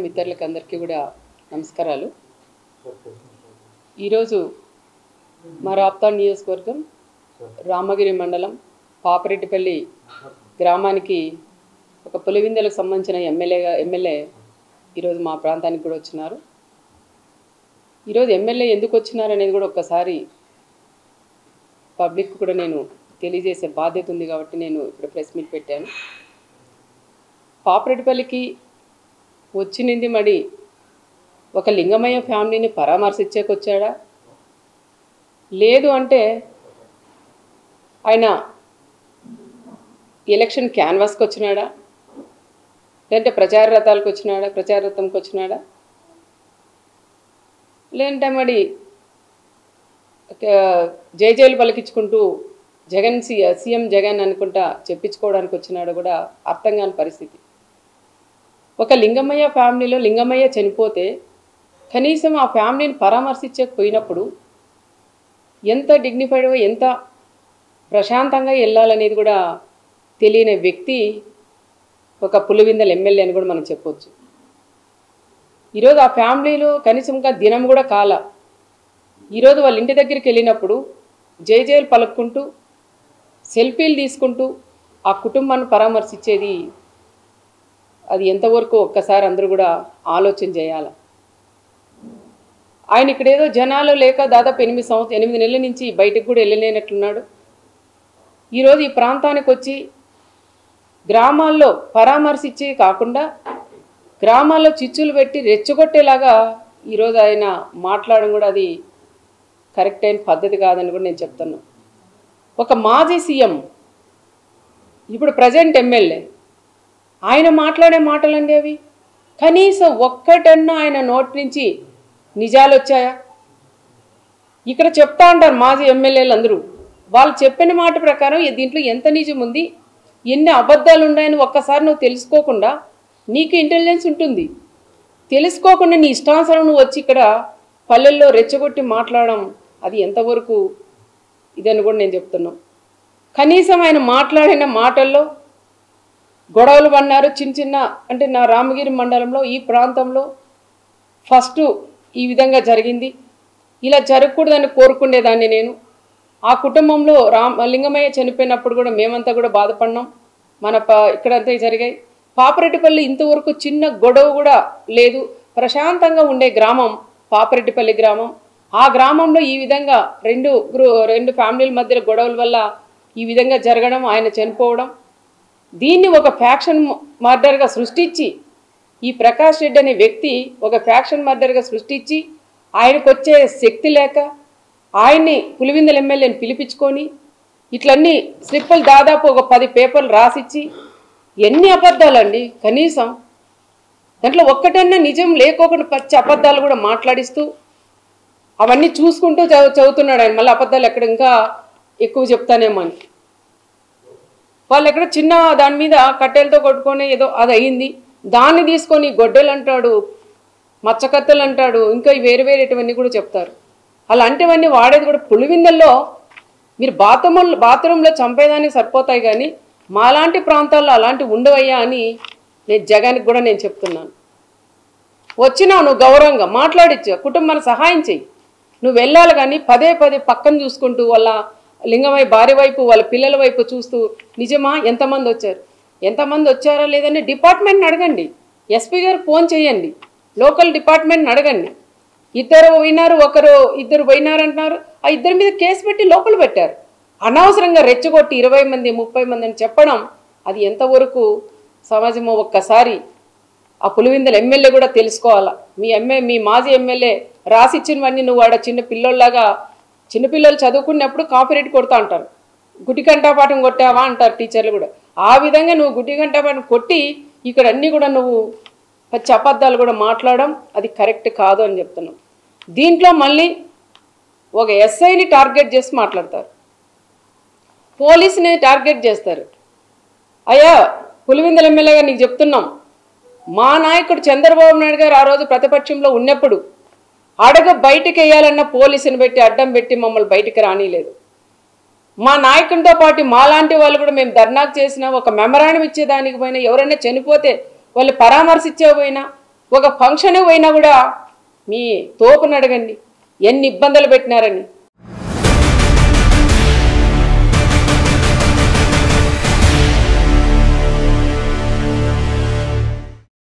మిత్రులకు అందరికీ కూడా నమస్కారాలు. ఈరోజు మా రాప్తాడ్ నియోజకవర్గం రామగిరి మండలం పాపరెడ్డిపల్లి గ్రామానికి ఒక పులివిందలకు సంబంధించిన ఎమ్మెల్యే ఈరోజు మా ప్రాంతానికి కూడా వచ్చినారు. ఈరోజు ఎమ్మెల్యే ఎందుకు వచ్చినారు అనేది కూడా ఒక్కసారి పబ్లిక్ కూడా నేను తెలియజేసే బాధ్యత ఉంది కాబట్టి నేను ఇప్పుడు ప్రెస్ మీట్ పెట్టాను. పాపరెడ్డిపల్లికి వచ్చింది మరి ఒక లింగమయ్య ఫ్యామిలీని పరామర్శించేకొచ్చాడా, లేదు అంటే ఆయన ఎలక్షన్ క్యాన్వాస్కి వచ్చినాడా, లేదంటే ప్రచార రథంకి వచ్చినాడా, లేదంటే మరి జైలు పలికించుకుంటూ సీఎం జగన్ అనుకుంటా చెప్పించుకోవడానికి వచ్చినాడు కూడా అర్థం కాని పరిస్థితి. ఒక లింగమయ్య ఫ్యామిలీలో లింగమయ్య చనిపోతే కనీసం ఆ ఫ్యామిలీని పరామర్శించకపోయినప్పుడు ఎంత డిగ్నిఫైడ్గా ఎంత ప్రశాంతంగా వెళ్ళాలనేది కూడా తెలియని వ్యక్తి ఒక పులివిందల ఎమ్మెల్యే అని కూడా మనం చెప్పొచ్చు. ఈరోజు ఆ ఫ్యామిలీలో కనీసంగా దినం కూడా కాల ఈరోజు వాళ్ళ ఇంటి దగ్గరికి వెళ్ళినప్పుడు జైలు పలుక్కుంటూ సెల్ఫీలు తీసుకుంటూ ఆ కుటుంబాన్ని పరామర్శించేది అది ఎంతవరకు ఒక్కసారి అందరూ కూడా ఆలోచన చేయాలి. ఆయన ఇక్కడేదో జనాలు లేక దాదాపు 8 నెలల నుంచి బయటకు కూడా వెళ్ళలేనట్లున్నాడు. ఈరోజు ఈ ప్రాంతానికి వచ్చి గ్రామాల్లో పరామర్శించి కాకుండా గ్రామాల్లో చిచ్చులు పెట్టి రెచ్చగొట్టేలాగా ఈరోజు ఆయన మాట్లాడడం కూడా అది కరెక్ట్ అయిన పద్ధతి కాదని కూడా నేను చెప్తున్నాను. ఒక మాజీ సీఎం ఇప్పుడు ప్రజెంట్ ఎమ్మెల్యే ఆయన మాట్లాడే మాటలండి అవి కనీసం ఒక్కటన్నా ఆయన నోటి నుంచి నిజాలు వచ్చాయా? ఇక్కడ చెప్తా ఉంటారు మాజీ ఎమ్మెల్యేలు అందరూ, వాళ్ళు చెప్పిన మాట ప్రకారం దీంట్లో ఎంత నిజం ఉంది, ఎన్ని అబద్ధాలు ఉన్నాయని ఒక్కసారి నువ్వు తెలుసుకోకుండా, నీకు ఇంటెలిజెన్స్ ఉంటుంది, తెలుసుకోకుండా నీ ఇష్టానుసారం నువ్వు వచ్చి ఇక్కడ పల్లెల్లో రెచ్చగొట్టి మాట్లాడడం అది ఎంతవరకు ఇదని కూడా నేను చెప్తున్నాను. కనీసం ఆయన మాట్లాడిన మాటల్లో గొడవలు పన్నారు చిన్న అంటే నా రామగిరి మండలంలో ఈ ప్రాంతంలో ఫస్ట్ ఈ విధంగా జరిగింది, ఇలా జరగకూడదని కోరుకునేదాన్ని నేను. ఆ కుటుంబంలో లింగమయ్య చనిపోయినప్పుడు కూడా మేమంతా కూడా బాధపడినాం. ఇక్కడంతా జరిగాయి. పాపరెడ్డిపల్లి ఇంతవరకు చిన్న గొడవ కూడా లేదు, ప్రశాంతంగా ఉండే గ్రామం పాపరెడ్డిపల్లి గ్రామం. ఆ గ్రామంలో ఈ విధంగా రెండు ఫ్యామిలీల మధ్యలో గొడవల వల్ల ఈ విధంగా జరగడం, ఆయన చనిపోవడం, దీన్ని ఒక ఫ్యాక్షన్ మర్డర్గా సృష్టించి ఈ ప్రకాష్ రెడ్డి అనే వ్యక్తి ఒక ఫ్యాక్షన్ మర్డర్గా సృష్టించి ఆయనకు వచ్చే శక్తి లేక ఆయన్ని పులివిందల ఎమ్మెల్యేని పిలిపించుకొని ఇట్లన్నీ స్లిప్పులు దాదాపు ఒక 10 పేపర్లు రాసిచ్చి ఎన్ని అబద్ధాలండి, కనీసం దాంట్లో ఒక్కటన్నా నిజం లేకోకుండా పచ్చి అబద్ధాలు కూడా మాట్లాడిస్తూ అవన్నీ చూసుకుంటూ చదువుతున్నాడు ఆయన. మళ్ళీ అబద్ధాలు ఎక్కడ ఇంకా ఎక్కువ చెప్తానేమో అని వాళ్ళు ఎక్కడ చిన్న దాని మీద కట్టెలతో కొట్టుకొని ఏదో అది అయ్యింది, దాన్ని తీసుకొని గొడ్డలు అంటాడు, మచ్చకత్తలు అంటాడు, ఇంకా వేరేటివన్నీ కూడా చెప్తారు. అలాంటివన్నీ వాడేది కూడా పులివిందల్లో మీరు బాత్రూంలో చంపేదానికి సరిపోతాయి, కానీ మాలాంటి ప్రాంతాల్లో అలాంటివి ఉండవయ్యా అని నేను జగన్కి కూడా నేను చెప్తున్నాను. వచ్చినావు నువ్వు గౌరవంగా మాట్లాడిచ్చు, కుటుంబానికి సహాయం చెయ్యి, నువ్వు వెళ్ళాలి, కానీ పదే పక్కన చూసుకుంటూ వాళ్ళ లింగమయ్య భార్య వైపు వాళ్ళ పిల్లల వైపు చూస్తూ నిజమా ఎంతమంది వచ్చారా లేదని డిపార్ట్మెంట్ని అడగండి, ఎస్పీ గారు ఫోన్ చేయండి, లోకల్ డిపార్ట్మెంట్ని అడగండి. ఇద్దరు పోయినారంటున్నారు, ఆ ఇద్దరి మీద కేసు పెట్టి లోపల పెట్టారు. అనవసరంగా రెచ్చగొట్టి 20 మంది 30 మంది అని చెప్పడం అది ఎంతవరకు సమాజమో ఒక్కసారి ఆ పులివిందల ఎమ్మెల్యే కూడా తెలుసుకోవాలా. మీ మాజీ ఎమ్మెల్యే రాసిచ్చినవన్నీ నువ్వు వాడ చిన్నపిల్లలు చదువుకున్నప్పుడు కాపీరైట్ కొడతా అంటారు, గుడ్డి కంఠపాఠం కొట్టావా అంటారు టీచర్లు కూడా. ఆ విధంగా నువ్వు గుడ్డి కంఠపాఠం కొట్టి ఇక్కడ అన్నీ కూడా నువ్వు పచ్చి అబద్ధాలు కూడా మాట్లాడడం అది కరెక్ట్ కాదు అని చెప్తున్నాం. దీంట్లో మళ్ళీ ఒక ఎస్ఐని టార్గెట్ చేసి మాట్లాడతారు, పోలీసుని టార్గెట్ చేస్తారు. అయ్యా పులివిందల ఎమ్మెల్యేగా నీకు చెప్తున్నాం, మా నాయకుడు చంద్రబాబు నాయుడు గారు ఆ రోజు ప్రతిపక్షంలో ఉన్నప్పుడు బయటికి వేయాలన్న పోలీసుని పెట్టి అడ్డం పెట్టి మమ్మల్ని బయటికి రానిలేదు. మా నాయకునితో పాటు మాలాంటి వాళ్ళు కూడా మేము ధర్నాకు చేసినా ఒక మెమరాండం ఇచ్చేదానికి పోయినా ఎవరైనా చనిపోతే వాళ్ళు పరామర్శించే పోయినా ఒక ఫంక్షన్ పోయినా కూడా మీ తోపును అడగండి ఎన్ని ఇబ్బందులు పెట్టినారని.